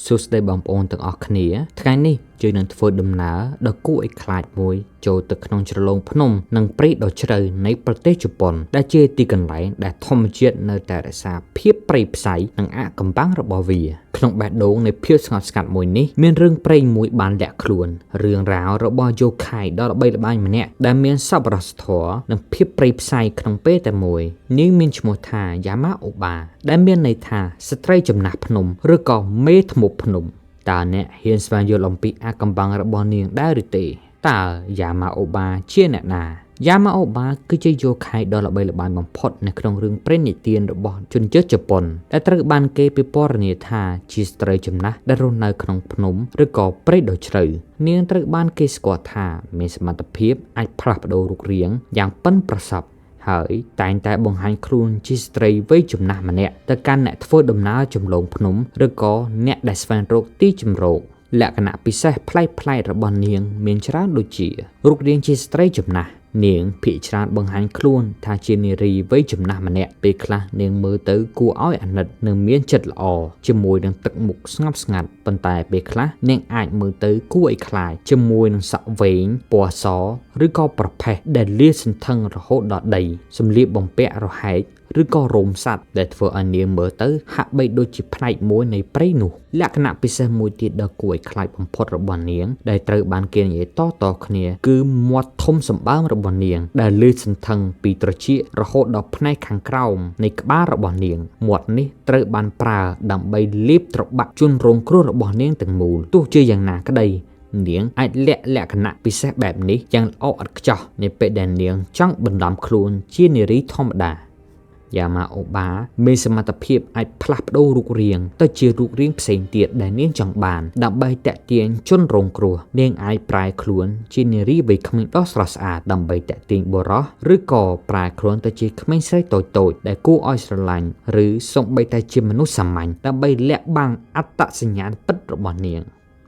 សួស្តីបងប្អូនទាំងអស់គ្នាថ្ងៃនេះយើងនឹងធ្វើដំណើរដ៏គួរឲ្យខ្លាចមួយចូលទៅក្នុងជ្រលងភ្នំនិងព្រៃដ៏ជ្រៅនៃប្រទេសជប៉ុនដែលជាទីកន្លែងដែលធម្មជាតិនៅតែរក្សាភាពព្រៃផ្សៃនិងអាថ៌កំបាំងរបស់វាក្នុងបេះដូងនៃភាពស្ងប់ស្ងាត់មួយនេះមានរឿងព្រេងមួយបានលាក់ខ្លួនរឿងរ៉ាវរបស់យោខៃដ៏ល្បីល្បាញម្នាក់ដែលមានសប្បុរសធម៌និងភាពព្រៃផ្សៃក្នុងពេលតែមួយនាងមានឈ្មោះថាយ៉ាម៉ាអូបាដែលមានន័យថាស្ត្រីចំណាស់ភ្នំឬក៏មេធ្មប់ភ្នំតើអ្នកហ៊ានស្វែងយល់អំពីអាថ៌កំបាំងរបស់នាងដែរឬទេតើយ៉ាម៉ាអូបាជាអ្នកណាយ៉ាម៉ាអូបាគឺជាយោខៃដ៏ល្បីល្បាញបំផុតនៅក្នុងរឿងព្រេងនិទានរបស់ជនជាតិជប៉ុនដែលត្រូវបានគេពិពណ៌នាថាជាស្ត្រីចំណាស់ដែលរស់នៅក្នុងភ្នំឬក៏ព្រៃដ៏ជ្រៅនាងត្រូវបានគេស្គាល់ថាមានសមត្ថភាពអាចផ្លាស់ប្ដូររូបរាងយ៉ាងប៉ិនប្រសប់ហើយតែងតែបង្ហាញខ្លួនជាស្ត្រីវ័យចំណាស់ម្នាក់ទៅកាន់អ្នកធ្វើដំណើរចម្លងភ្នំឬក៏អ្នកដែលស្វែងរកទីជម្រកលក្ខណៈពិសេសប្លែកៗរបស់នាងមានច្រើនដូចជារូបរាងជាស្ត្រីចំណាស់នាងភាគច្រើនបង្ហាញខ្លួនថាជានារីវ័យចំណាស់ម្នាក់ពេលខ្លះនាងមើលទៅគួរឲ្យអាណិតនិងមានចិត្តល្អជាមួយនឹងទឹកមុខស្ងប់ស្ងាត់ប៉ុន្តែពេលខ្លះនាងអាចមើលទៅគួរឲ្យខ្លាចជាមួយនឹងសក់វែងពណ៌សឬក៏ប្រផេះដែលលាតសន្ធឹងរហូតដល់ដីសម្លៀកបំពាក់រហែកឬក៏រោមសត្វដែលធ្វើឲ្យនាងមើលទៅហាក់បីដូចជាផ្នែកមួយនៃព្រៃនោះលក្ខណៈពិសេសមួយទៀតដ៏គួរឲ្យខ្លាចបំផុតរបស់នាងដែលត្រូវបានគេនិយាយតៗគ្នាគឺមាត់ធំសម្បើមរបស់នាងដែលលើសសន្ធឹងពីត្រចៀករហូតដល់ផ្នែកខាងក្រោមនៃក្បាលរបស់នាងមាត់នេះត្រូវបានប្រើដើម្បីលាបត្របាក់ជនរងគ្រោះរបស់នាងទាំងមូលទោះជាយ៉ាងណាក្តីនាងអាចលក្ខណៈពិសេសបែបនេះយ៉ាងល្អឥតខ្ចោះនៅពេលដែលនាងចង់បន្លំខ្លួនជានារីធម្មតាយ៉ាម៉ាអូបាមានសមត្ថភាពអាចផ្លាស់ប្ដូររូបរាងទៅជារូបរាងផ្សេងទៀតដែលនាងចង់បានដើម្បីតាក់ទាញជនរងគ្រោះនាងអាចប្រែខ្លួនជានារីវ័យក្មេងដ៏ស្រស់ស្អាតដើម្បីតាក់ទាញបុរសឬក៏ប្រែខ្លួនទៅជាក្មេងស្រីតូចៗដែលគួរឲ្យស្រឡាញ់ឬសូម្បីតែជាមនុស្សសាមញ្ញដើម្បីលាក់បាំងអត្តសញ្ញាណពិតរបស់នាង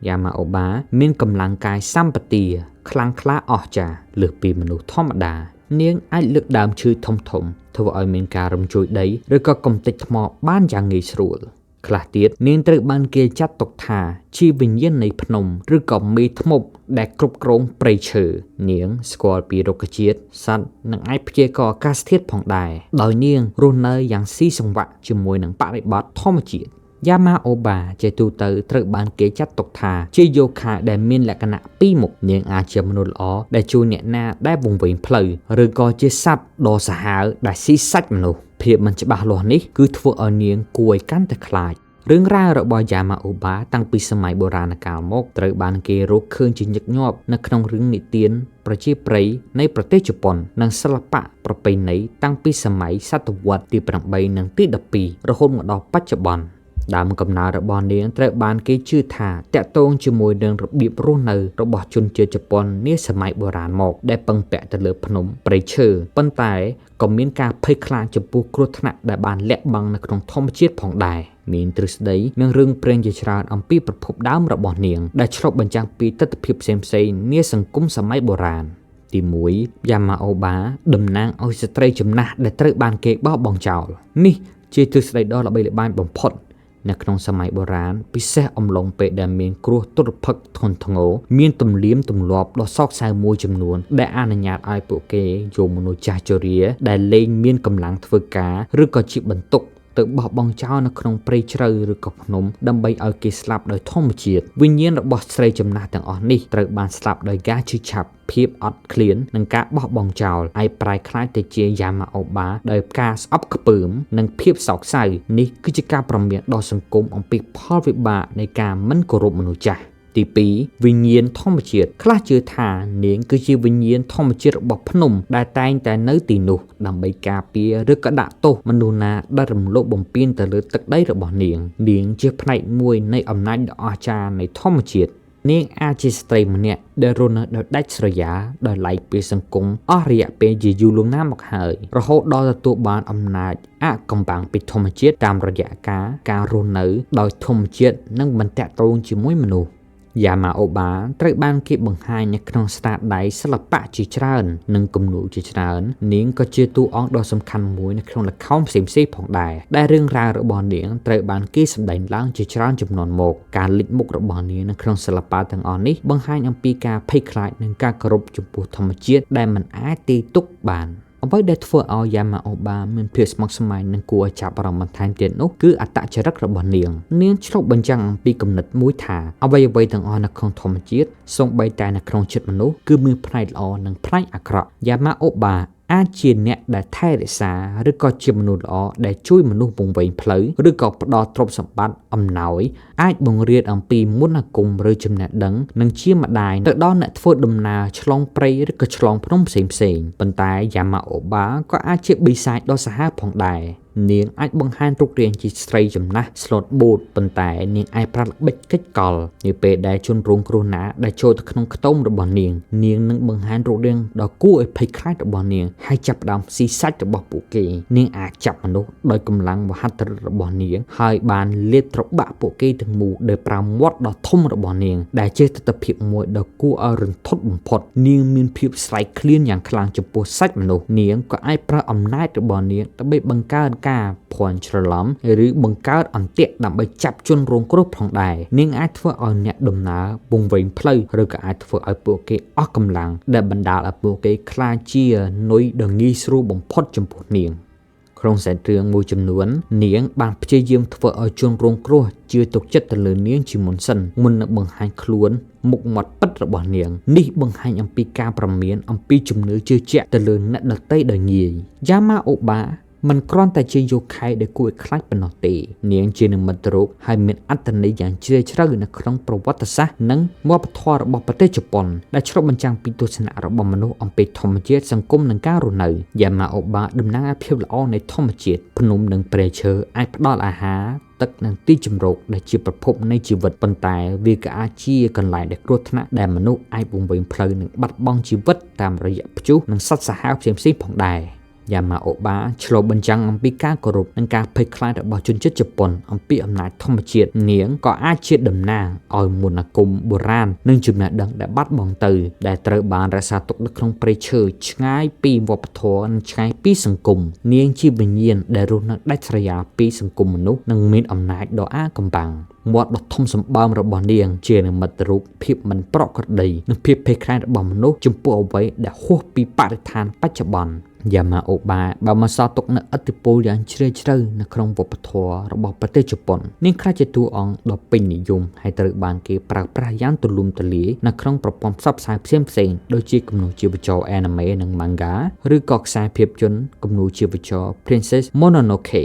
យ៉ាម៉ាអូបាមានកម្លាំងកាយសម្បទាខ្លាំងក្លាអស្ចារ្យលើសពីមនុស្សធម្មតានាងអាចលើកដើមឈើធំៗធ្វើឲ្យមានការរំជួយដីឬក៏កំទេចថ្មបានយ៉ាងងាយស្រួលខ្លះទៀតនាងត្រូវបានគេចាត់ទុកថាជាវិញ្ញាណនៃភ្នំឬក៏មេធ្មប់ដែលគ្រប់គ្រងព្រៃឈើនាងស្គាល់ពីរុក្ខជាតិសត្វនិងអាចព្យាករណ៍អាកាសធាតុផងដែរដោយនាងរស់នៅយ៉ាងស៊ីសង្វាក់ជាមួយនឹងបរិបទធម្មជាតិយ៉ាម៉ាអូបាជាទូទៅត្រូវបានគេចាត់ទុកថាជាយោខាដែលមានលក្ខណៈពីរមុខនាងអាចជាមនុស្សល្អដែលជួយអ្នកណាដែលវង្វេងផ្លូវឬក៏ជាសត្វដ៏សាហាវដែលស៊ីសាច់មនុស្សភាពមិនច្បាស់លាស់នេះគឺធ្វើឲ្យនាងគួរឲ្យកាន់តែខ្លាចរឿងរ៉ាវរបស់យ៉ាម៉ាអូបាតាំងពីសម័យបុរាណកាលមកត្រូវបានគេរកឃើញជាញឹកញាប់នៅក្នុងរឿងនិទានប្រជាប្រិយនៃប្រទេសជប៉ុននិងសិល្បៈប្រពៃណីតាំងពីសម័យសតវត្សទី8និងទី12រហូតមកដល់បច្ចុប្បន្នដើមកំណើតរបស់នាងត្រូវបានគេជឿថាតាក់ទងជាមួយនឹងរបៀបរស់នៅរបស់ជនជាតិជប៉ុននាសម័យបុរាណមកដែលពឹងពាក់ទៅលើភ្នំព្រៃឈើប៉ុន្តែក៏មានការភ័យខ្លាចចំពោះគ្រោះថ្នាក់ដែលបានលាក់បាំងនៅក្នុងធម្មជាតិផងដែរមានទ្រឹស្ដីនិងរឿងព្រេងជាច្រើនអំពីប្រភពដើមរបស់នាងដែលឆ្លុះបញ្ចាំងពីទស្សនវិជ្ជាផ្សេងៗនាសង្គមសម័យបុរាណទី1យ៉ាម៉ាអូបាតំណាងឲ្យស្ត្រីចំណាស់ដែលត្រូវបានគេបោះបង់ចោលនេះជាទ្រឹស្ដីដ៏ល្បីល្បាញបំផុតនៅក្នុងសម័យបុរាណពិសេសអំឡុងពេលដែលមានគ្រោះទុរភិក្សធ្ងន់ធ្ងរមានទំនៀមទម្លាប់ដ៏សោកសៅមួយចំនួនដែលអនុញ្ញាតឲ្យពួកគេយកមនុស្សចាស់ជរាដែលលែងមានកម្លាំងធ្វើការឬក៏ជាបន្ទុកទៅបោះបង់ចោលនៅក្នុងព្រៃជ្រៅឬក៏ភ្នំដើម្បីឲ្យគេស្លាប់ដោយធម្មជាតិវិញ្ញាណរបស់ស្រីចំណាស់ទាំងអស់នេះត្រូវបានស្លាប់ដោយការឈឺឆាប់ភាពអត់ឃ្លាននិងការបោះបង់ចោលឲ្យប្រែក្លាយទៅជាយ៉ាម៉ាអូបាដោយការស្អប់ខ្ពើមនិងភាពសោកសៅនេះគឺជាការប្រមានដល់សង្គមអំពីផលវិបាកនៃការមិនគោរពមនុស្សចាស់ទី2វិញ្ញាណធម្មជាតិខ្លះជឿថានាងគឺជាវិញ្ញាណធម្មជាតិរបស់ភ្នំដែលតែងតែនៅទីនោះដើម្បីការពារឬក៏ដាក់ទោសមនុស្សណាដែលរំលោភបំពានទៅលើទឹកដីរបស់នាងជាផ្នែកមួយនៃអំណាចដ៏អស្ចារ្យនៃធម្មជាតិនាងអាចជាស្ត្រីម្នាក់ដែលរស់នៅដោយដាច់ស្រយាលដោយឡែកពីសង្គមអស់រយៈពេលជាយូរលង់ណាស់មកហើយរហូតដល់ទទួលបានអំណាចអាថ៌កំបាំងពីធម្មជាតិតាមរយៈការរស់នៅដោយធម្មជាតិនិងមិនតាក់ទងជាមួយមនុស្ស យ៉ាម៉ាអូបាត្រូវបានគេបង្ហាញនៅក្នុងស្នាដៃសិល្បៈជាច្រើននិងគំនូរជាច្រើននាងក៏ជាតួអង្គដ៏សំខាន់មួយនៅក្នុងល្ខោនផ្សេងៗផងដែរដែលរឿងរ៉ាវរបស់នាងត្រូវបានគេសម្ដែងឡើងជាច្រើនចំនួនមកការលេចមុខរបស់នាងនៅក្នុងសិល្បៈទាំងអស់នេះបង្ហាញអំពីការភ័យខ្លាចនិងការគោរពចំពោះធម្មជាតិដែលមិនអាចទាយទុកបានអ្វីដែលធ្វើឲ្យយ៉ាម៉ាអូបាមានភាពស្មុគស្មាញនិងគួរឲ្យចាប់អារម្មណ៍បន្ថែមទៀតនោះគឺអត្តចរិតរបស់នាងឆ្លុះបញ្ចាំងអំពីគំនិតមួយថាអ្វីទាំងអស់នៅក្នុងធម្មជាតិសូម្បីតែនៅក្នុងចិត្តមនុស្សគឺមានផ្នែកល្អនិងផ្នែកអាក្រក់យ៉ាម៉ាអូបាអាចជាអ្នកដែលថែរក្សាឬក៏ជាមនុស្សល្អដែលជួយមនុស្សពង្វែងផ្លូវឬក៏ផ្ដល់ទ្រព្យសម្បត្តិអំណោយអាចបង្រៀនអំពីមន្តអាគមឬចំណេះដឹងនិងជាម្ដាយទៅដល់អ្នកធ្វើដំណើរឆ្លងព្រៃឬក៏ឆ្លងភ្នំផ្សេងប៉ុន្តែយ៉ាម៉ាអូបាក៏អាចជាបិសាចដ៏សាហាវផងដែរនាងអាចបង្ហាញរូបរាងជាស្រីចំណាស់ស្លូតបូតប៉ុន្តែនាងអាចប្រាក់ល្បិចកិច្ចកលនៅពេលដែលជនរងគ្រោះណាដែលចូលទៅក្នុងខ្ទមរបស់នាងនឹងបង្ហាញរូបរាងដ៏គួរឲ្យភ័យខ្លាចរបស់នាងហើយចាប់ផ្ដើមស៊ីសាច់របស់ពួកគេនាងអាចចាប់មនុស្សដោយកម្លាំងមហិទ្ធិឫទ្ធិរបស់នាងហើយបានលាតត្របាក់ពួកគេទាំងមូលដោយប្រើមាត់ដ៏ធំរបស់នាងដែលជាទស្សនវិជ្ជាមួយដ៏គួរឲ្យរន្ធត់បំផុតនាងមានភាពស្រែកឃ្លានយ៉ាងខ្លាំងចំពោះសាច់មនុស្សនាងក៏អាចប្រើអំណាចរបស់នាងដើម្បីបង្កើនការភ័ន្តច្រឡំឬបង្កើតអន្ទាក់ដើម្បីចាប់ជនរងគ្រោះផងដែរនាងអាចធ្វើឲ្យអ្នកដំណើរពង្វែងផ្លូវឬក៏អាចធ្វើឲ្យពួកគេអស់កម្លាំងដែលបណ្ដាលឲ្យពួកគេខ្លាចជានុយដ៏ងាយស្រួលបំផុតចំពោះនាងក្នុងសាច់រឿងមួយចំនួននាងបានព្យាយាមធ្វើឲ្យជនរងគ្រោះជឿទុកចិត្តទៅលើនាងជាមុនសិនមុននឹងបង្ហាញខ្លួនមុខមាត់ពិតរបស់នាងនេះបង្ហាញអំពីការប្រមានអំពីជំនឿជឿជាក់ទៅលើអ្នកដទៃដោយងាយយ៉ាម៉ាអូបាមិនគ្រាន់តែជាយោខែដែលគួរឲ្យខ្លាចប៉ុណ្ណោះទេនាងជានិមិត្តរូបហើយមានអត្ថន័យយ៉ាងជ្រាលជ្រៅនៅក្នុងប្រវត្តិសាស្ត្រនិងវប្បធម៌របស់ប្រទេសជប៉ុនដែលឆ្លុះបញ្ចាំងពីទស្សនៈរបស់មនុស្សអំពីធម្មជាតិសង្គមនិងការរស់នៅយ៉ាម៉ាអូបាតំណាងឲ្យភាពល្អនៃធម្មជាតិភ្នំនិងព្រៃឈើអាចផ្ដល់អាហារទឹកនិងទីជម្រកដែលជាប្រភពនៃជីវិតប៉ុន្តែវាក៏អាចជាកន្លែងដែលគ្រោះថ្នាក់ដែលមនុស្សអាចវង្វេងផ្លូវនិងបាត់បង់ជីវិតតាមរយៈព្យុះនិងសត្វសាហាវផ្សេងៗផងដែរយ៉ាម៉ាអូបាឆ្លុះបញ្ចាំងអំពីការគោរពនិងការភ័យខ្លាចរបស់ជនជាតិជប៉ុនអំពីអំណាចធម្មជាតិនាងក៏អាចជាតំណាងឲ្យមន្តអាគមបុរាណនិងចំណេះដឹងដែលបាត់បង់ទៅដែលត្រូវបានរក្សាទុកនៅក្នុងព្រៃឈើឆ្ងាយពីវប្បធម៌និងឆ្ងាយពីសង្គមនាងជាវិញ្ញាណដែលរស់នៅដាច់ស្រយាលពីសង្គមមនុស្សនិងមានអំណាចដ៏អាថ៌កំបាំងមាត់ដ៏ធំសម្បើមរបស់នាងជានិមិត្តរូបភាពមិនប្រក្រតីនិងភាពភ័យខ្លាចរបស់មនុស្សចំពោះអ្វីដែលហួសពីបរិស្ថានបច្ចុប្បន្នយ៉ាម៉ាអូបាបានបន្សល់ទុកនូវឥទ្ធិពលយ៉ាងជ្រាលជ្រៅនៅក្នុងវប្បធម៌របស់ប្រទេសជប៉ុននាងក្លាយជាតួអង្គដ៏ពេញនិយមហើយត្រូវបានគេប្រើប្រាស់យ៉ាងទូលំទូលាយនៅក្នុងប្រព័ន្ធផ្សព្វផ្សាយផ្សេងៗដូចជាគំនូរជីវចល anime និង manga ឬក៏ខ្សែភាពយន្តគំនូរជីវចល Princess Mononoke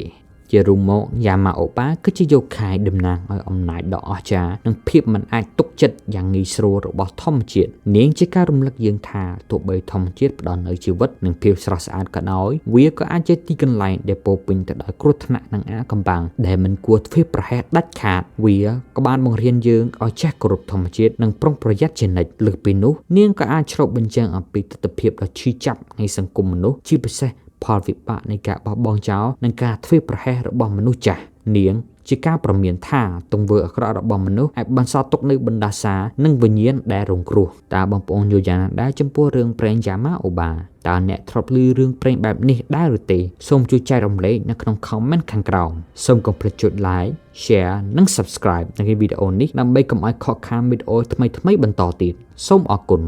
ជារួមមកយ៉ាម៉ាអូបាគឺជាយោខែតំណាងឲ្យអំណាចដ៏អស្ចារ្យនិងភាពមិនអាចទុកចិត្តយ៉ាងងាយស្រួលរបស់ធម្មជាតិនាងជាការរំលឹកយើងថាទោះបីធម្មជាតិផ្ដល់នូវជីវិតនិងភាពស្រស់ស្អាតក៏ដោយវាក៏អាចជាទីកន្លែងដែលពោរពេញទៅដោយគ្រោះថ្នាក់និងអាថ៌កំបាំងដែលមិនគួរធ្វេសប្រហែសដាច់ខាតវាក៏បានបង្រៀនយើងឲ្យចេះគោរពធម្មជាតិនិងប្រុងប្រយ័ត្នជានិច្ចលើសពីនោះនាងក៏អាចឆ្លុះបញ្ចាំងអំពីទស្សនវិជ្ជាដ៏ឈឺចាប់នៃសង្គមមនុស្សជាពិសេសផលវិបាកនៃការបោះបង់ចោលនិងការធ្វេសប្រហែសរបស់មនុស្សចាស់នាងជាការប្រមានថាទង្វើអាក្រក់របស់មនុស្សអាចបន្សល់ទុកនូវបណ្ដាសានិងវិញ្ញាណដែលរងគ្រោះតើបងប្អូនយល់យ៉ាងណាដែរចំពោះរឿងព្រេងយ៉ាម៉ាអូបាតើអ្នកធ្លាប់ឮរឿងព្រេងបែបនេះដែរឬទេសូមជួយចែករំលែកនៅក្នុង comment ខាងក្រោមសូមកុំភ្លេចចុច like share និង subscribe នៅវីដេអូនេះដើម្បីកុំឲ្យខកខានវីដេអូថ្មីៗបន្តទៀតសូមអរគុណ